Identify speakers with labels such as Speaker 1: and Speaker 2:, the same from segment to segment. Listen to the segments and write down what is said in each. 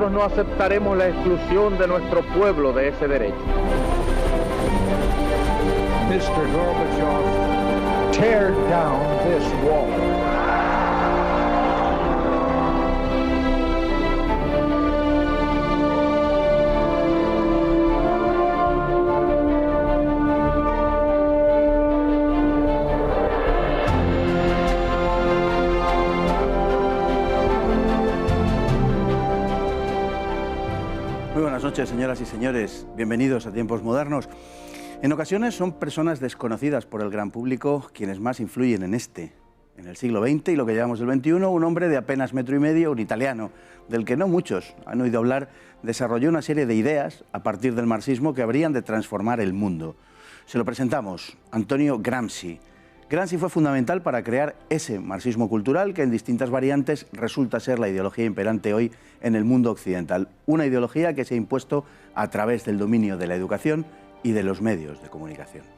Speaker 1: nosotros no aceptaremos la exclusión de nuestro pueblo de ese derecho.
Speaker 2: Mr. Gorbachev, tear down this wall.
Speaker 3: Muy buenas noches, señoras y señores. Bienvenidos a Tiempos Modernos. En ocasiones son personas desconocidas por el gran público quienes más influyen en el siglo XX y lo que llamamos el XXI, un hombre de apenas metro y medio, un italiano, del que no muchos han oído hablar, desarrolló una serie de ideas a partir del marxismo que habrían de transformar el mundo. Se lo presentamos, Antonio Gramsci. Gramsci fue fundamental para crear ese marxismo cultural que en distintas variantes resulta ser la ideología imperante hoy en el mundo occidental. Una ideología que se ha impuesto a través del dominio de la educación y de los medios de comunicación.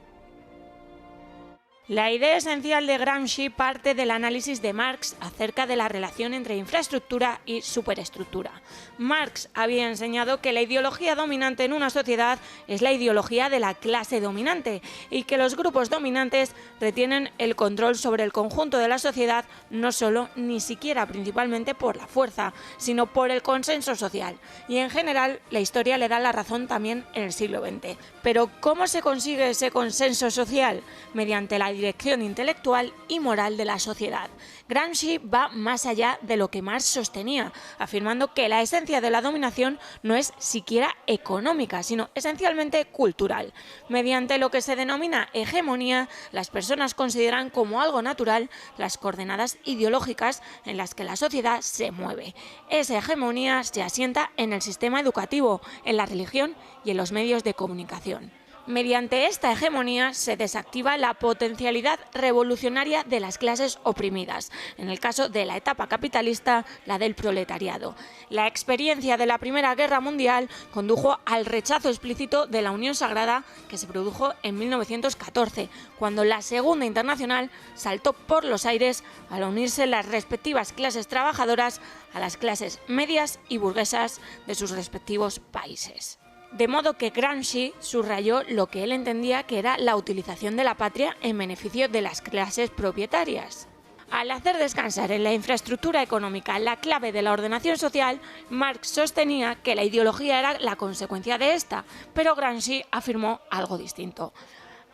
Speaker 4: La idea esencial de Gramsci parte del análisis de Marx acerca de la relación entre infraestructura y superestructura. Marx había enseñado que la ideología dominante en una sociedad es la ideología de la clase dominante y que los grupos dominantes retienen el control sobre el conjunto de la sociedad no solo ni siquiera principalmente por la fuerza, sino por el consenso social. Y en general la historia le da la razón también en el siglo XX. Pero ¿cómo se consigue ese consenso social? Mediante la dirección intelectual y moral de la sociedad. Gramsci va más allá de lo que Marx sostenía, afirmando que la esencia de la dominación no es siquiera económica, sino esencialmente cultural. Mediante lo que se denomina hegemonía, las personas consideran como algo natural las coordenadas ideológicas en las que la sociedad se mueve. Esa hegemonía se asienta en el sistema educativo, en la religión y en los medios de comunicación. Mediante esta hegemonía se desactiva la potencialidad revolucionaria de las clases oprimidas, en el caso de la etapa capitalista, la del proletariado. La experiencia de la Primera Guerra Mundial condujo al rechazo explícito de la Unión Sagrada que se produjo en 1914, cuando la Segunda Internacional saltó por los aires al unirse las respectivas clases trabajadoras a las clases medias y burguesas de sus respectivos países. De modo que Gramsci subrayó lo que él entendía que era la utilización de la patria en beneficio de las clases propietarias. Al hacer descansar en la infraestructura económica la clave de la ordenación social, Marx sostenía que la ideología era la consecuencia de esta, pero Gramsci afirmó algo distinto.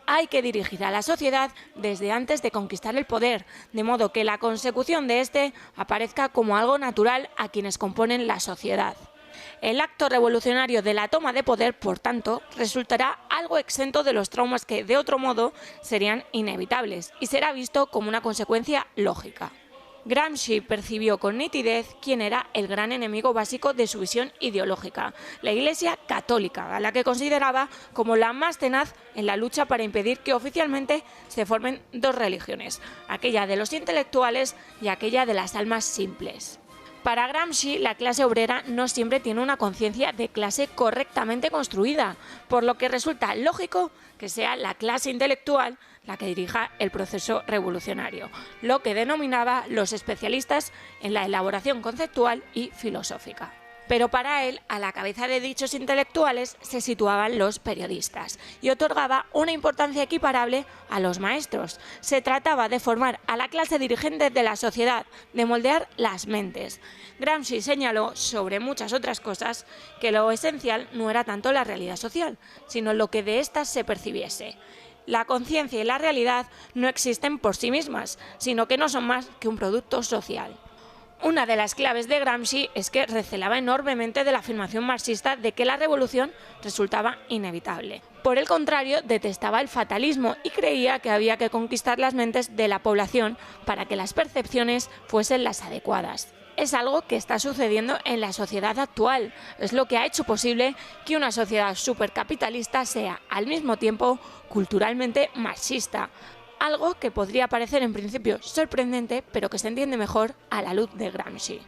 Speaker 4: Hay que dirigir a la sociedad desde antes de conquistar el poder, de modo que la consecución de este aparezca como algo natural a quienes componen la sociedad. El acto revolucionario de la toma de poder, por tanto, resultará algo exento de los traumas que, de otro modo, serían inevitables y será visto como una consecuencia lógica. Gramsci percibió con nitidez quién era el gran enemigo básico de su visión ideológica, la Iglesia católica, a la que consideraba como la más tenaz en la lucha para impedir que oficialmente se formen dos religiones, aquella de los intelectuales y aquella de las almas simples. Para Gramsci, la clase obrera no siempre tiene una conciencia de clase correctamente construida, por lo que resulta lógico que sea la clase intelectual la que dirija el proceso revolucionario, lo que denominaba los especialistas en la elaboración conceptual y filosófica. Pero para él, a la cabeza de dichos intelectuales se situaban los periodistas y otorgaba una importancia equiparable a los maestros. Se trataba de formar a la clase dirigente de la sociedad, de moldear las mentes. Gramsci señaló, sobre muchas otras cosas, que lo esencial no era tanto la realidad social, sino lo que de éstas se percibiese. La conciencia y la realidad no existen por sí mismas, sino que no son más que un producto social. Una de las claves de Gramsci es que recelaba enormemente de la afirmación marxista de que la revolución resultaba inevitable. Por el contrario, detestaba el fatalismo y creía que había que conquistar las mentes de la población para que las percepciones fuesen las adecuadas. Es algo que está sucediendo en la sociedad actual. Es lo que ha hecho posible que una sociedad supercapitalista sea, al mismo tiempo, culturalmente marxista. Algo que podría parecer en principio sorprendente, pero que se entiende mejor a la luz de Gramsci.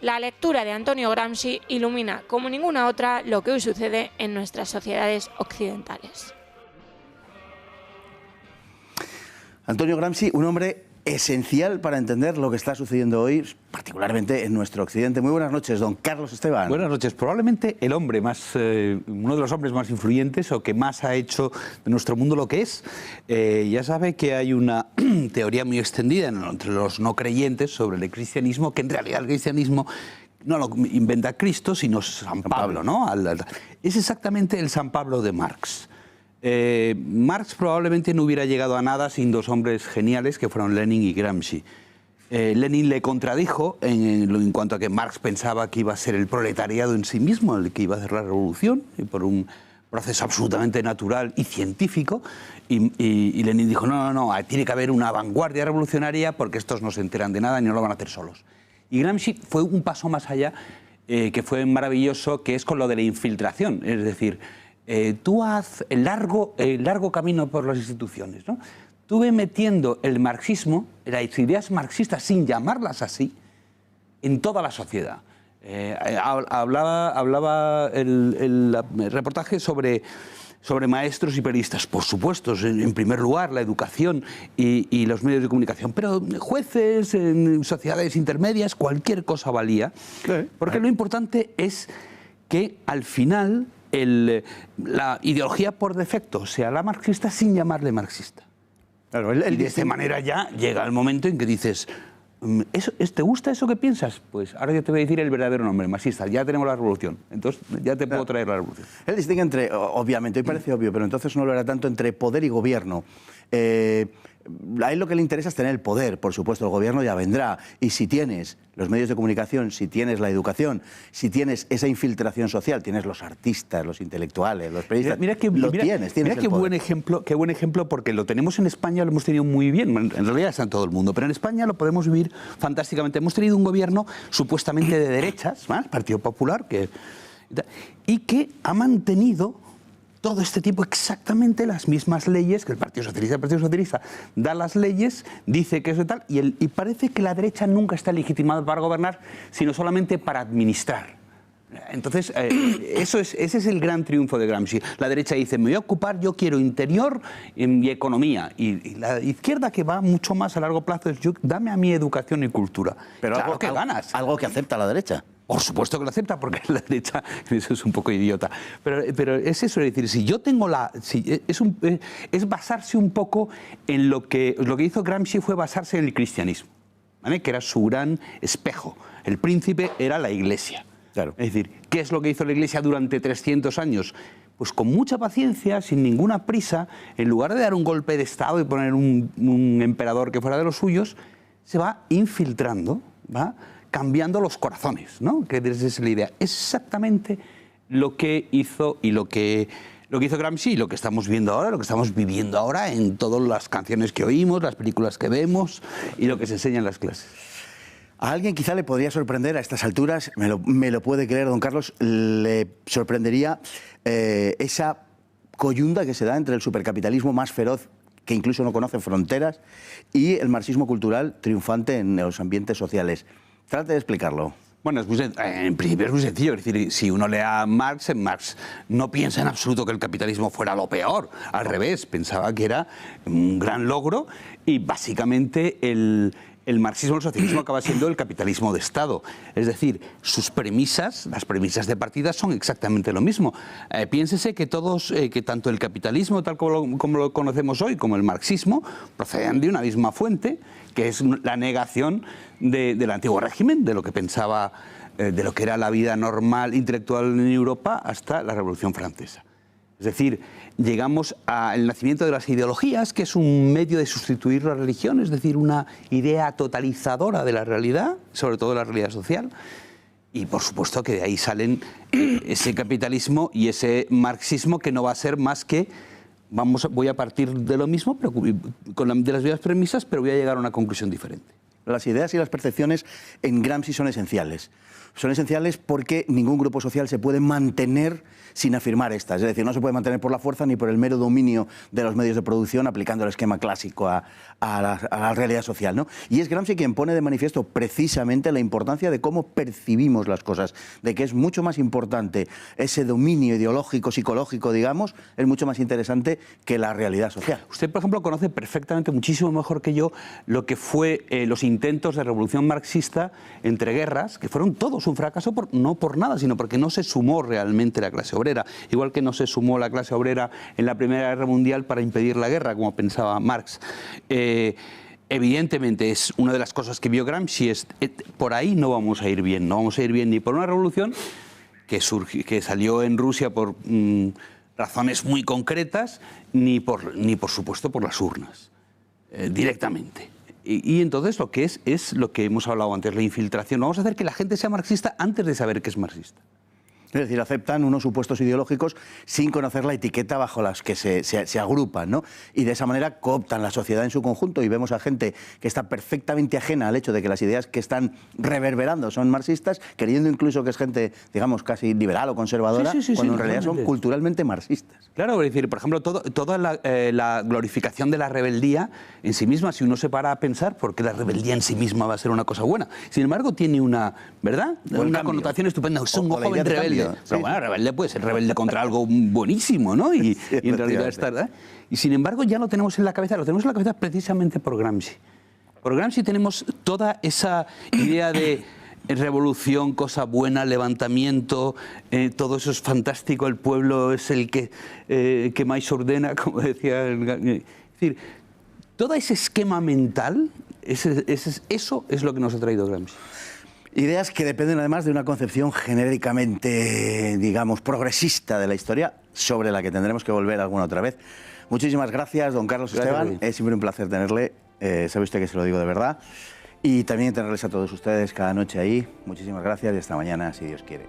Speaker 4: La lectura de Antonio Gramsci ilumina como ninguna otra lo que hoy sucede en nuestras sociedades occidentales.
Speaker 3: Antonio Gramsci, un hombre esencial para entender lo que está sucediendo hoy, particularmente en nuestro occidente. Muy buenas noches, don Carlos Esteban.
Speaker 5: Buenas noches. Probablemente el hombre más, uno de los hombres más influyentes o que más ha hecho de nuestro mundo lo que es. Ya sabe que hay una teoría muy extendida entre los no creyentes sobre el cristianismo, que en realidad el cristianismo no lo inventa Cristo, sino San Pablo, ¿no? Es exactamente el San Pablo de Marx. Marx probablemente no hubiera llegado a nada sin dos hombres geniales que fueron Lenin y Gramsci. Lenin le contradijo en cuanto a que Marx pensaba que iba a ser el proletariado en sí mismo el que iba a hacer la revolución, y por un proceso absolutamente natural y científico, y Lenin dijo, no, tiene que haber una vanguardia revolucionaria porque estos no se enteran de nada y no lo van a hacer solos. Y Gramsci fue un paso más allá, que fue maravilloso, que es con lo de la infiltración, es decir, tú haz el largo camino por las instituciones, ¿no? Tú ve metiendo el marxismo, las ideas marxistas, sin llamarlas así, en toda la sociedad. Hablaba el reportaje sobre maestros y periodistas, por supuesto, en primer lugar la educación y los medios de comunicación, pero jueces, en sociedades intermedias, cualquier cosa valía, porque lo importante es que al final la ideología por defecto sea la marxista sin llamarle marxista. Claro, y de esta manera ya llega el momento en que dices, ¿te gusta eso que piensas? Pues ahora yo te voy a decir el verdadero nombre, marxista. Ya tenemos la revolución, entonces ya te puedo traer la revolución.
Speaker 3: Él distingue entre, obviamente, hoy parece obvio, pero entonces no lo era tanto, entre poder y gobierno. A él lo que le interesa es tener el poder, por supuesto, el gobierno ya vendrá. Y si tienes los medios de comunicación, si tienes la educación, si tienes esa infiltración social, tienes los artistas, los intelectuales, los periodistas, mira qué
Speaker 5: buen ejemplo, porque lo tenemos en España, lo hemos tenido muy bien, en realidad está en todo el mundo, pero en España lo podemos vivir fantásticamente. Hemos tenido un gobierno supuestamente de derechas, ¿verdad? El Partido Popular, y que ha mantenido todo este tiempo exactamente las mismas leyes que el Partido Socialista da las leyes, dice que es de tal, y parece que la derecha nunca está legitimada para gobernar, sino solamente para administrar. Entonces, ese es el gran triunfo de Gramsci. La derecha dice, me voy a ocupar, yo quiero interior y economía. Y la izquierda, que va mucho más a largo plazo, es, dame a mí educación y cultura.
Speaker 3: Pero claro, algo que ganas. Algo que acepta la derecha.
Speaker 5: Por supuesto que lo acepta, porque la derecha eso es un poco idiota. Pero es eso, es decir, si yo tengo es basarse un poco en lo que hizo Gramsci fue basarse en el cristianismo, ¿vale? Que era su gran espejo. El príncipe era la Iglesia.
Speaker 3: Claro.
Speaker 5: Es decir, ¿qué es lo que hizo la Iglesia durante 300 años? Pues con mucha paciencia, sin ninguna prisa, en lugar de dar un golpe de Estado y poner un emperador que fuera de los suyos, se va infiltrando, va cambiando los corazones, ¿no? Que esa es la idea. Es exactamente lo que hizo Gramsci y lo que estamos viendo ahora, lo que estamos viviendo ahora en todas las canciones que oímos, las películas que vemos y lo que se enseña en las clases.
Speaker 3: A alguien quizá le podría sorprender a estas alturas, me lo puede creer, don Carlos, le sorprendería esa coyunda que se da entre el supercapitalismo más feroz, que incluso no conoce fronteras, y el marxismo cultural triunfante en los ambientes sociales. Trate de explicarlo.
Speaker 5: Bueno, en principio es muy sencillo. Es decir, si uno lee a Marx, en Marx no piensa en absoluto que el capitalismo fuera lo peor. Al revés, pensaba que era un gran logro y básicamente el marxismo, el socialismo acaba siendo el capitalismo de Estado. Es decir, las premisas de partida son exactamente lo mismo. Piénsese que que tanto el capitalismo, tal como lo conocemos hoy, como el marxismo, proceden de una misma fuente, que es la negación del antiguo régimen, de lo que pensaba, de lo que era la vida normal intelectual en Europa hasta la Revolución Francesa. Es decir, llegamos al nacimiento de las ideologías, que es un medio de sustituir la religión, es decir, una idea totalizadora de la realidad, sobre todo la realidad social. Y por supuesto que de ahí salen ese capitalismo y ese marxismo, que no va a ser más que voy a partir de lo mismo, pero de las mismas premisas, pero voy a llegar a una conclusión diferente.
Speaker 3: Las ideas y las percepciones en Gramsci son esenciales. Son esenciales porque ningún grupo social se puede mantener sin afirmar estas. Es decir, no se puede mantener por la fuerza ni por el mero dominio de los medios de producción aplicando el esquema clásico a la realidad social, ¿no? Y es Gramsci quien pone de manifiesto precisamente la importancia de cómo percibimos las cosas, de que es mucho más importante ese dominio ideológico, psicológico, digamos, es mucho más interesante que la realidad social.
Speaker 5: Usted, por ejemplo, conoce perfectamente, muchísimo mejor que yo, lo que fue los intentos de revolución marxista entre guerras, que fueron todos un fracaso, no por nada, sino porque no se sumó realmente la clase obrera. Igual que no se sumó la clase obrera en la Primera Guerra Mundial para impedir la guerra, como pensaba Marx. Evidentemente es una de las cosas que vio Gramsci, por ahí no vamos a ir bien, no vamos a ir bien ni por una revolución que salió en Rusia por razones muy concretas, ni por supuesto por las urnas, directamente. Y entonces lo que es lo que hemos hablado antes, la infiltración. Vamos a hacer que la gente sea marxista antes de saber que es marxista.
Speaker 3: Es decir, aceptan unos supuestos ideológicos sin conocer la etiqueta bajo las que se agrupan, ¿no? Y de esa manera cooptan la sociedad en su conjunto y vemos a gente que está perfectamente ajena al hecho de que las ideas que están reverberando son marxistas, creyendo incluso que es gente, digamos, casi liberal o conservadora, cuando en realidad son culturalmente marxistas.
Speaker 5: Claro, es decir, por ejemplo, toda la glorificación de la rebeldía en sí misma, si uno se para a pensar, ¿por qué la rebeldía en sí misma va a ser una cosa buena? Sin embargo, tiene una, ¿verdad? Una connotación estupenda. Es un joven rebelde. Pero bueno, rebelde puede ser rebelde contra algo buenísimo, ¿no? Y en realidad está... Y sin embargo ya lo tenemos en la cabeza, precisamente por Gramsci. Por Gramsci tenemos toda esa idea de revolución, cosa buena, levantamiento, todo eso es fantástico, el pueblo es el que más ordena, como decía... Es decir, todo ese esquema mental, eso es lo que nos ha traído Gramsci.
Speaker 3: Ideas que dependen además de una concepción genéricamente, digamos, progresista de la historia, sobre la que tendremos que volver alguna otra vez. Muchísimas gracias, don Carlos Esteban. Es siempre un placer tenerle. Sabe usted que se lo digo de verdad. Y también tenerles a todos ustedes cada noche ahí. Muchísimas gracias y hasta mañana, si Dios quiere.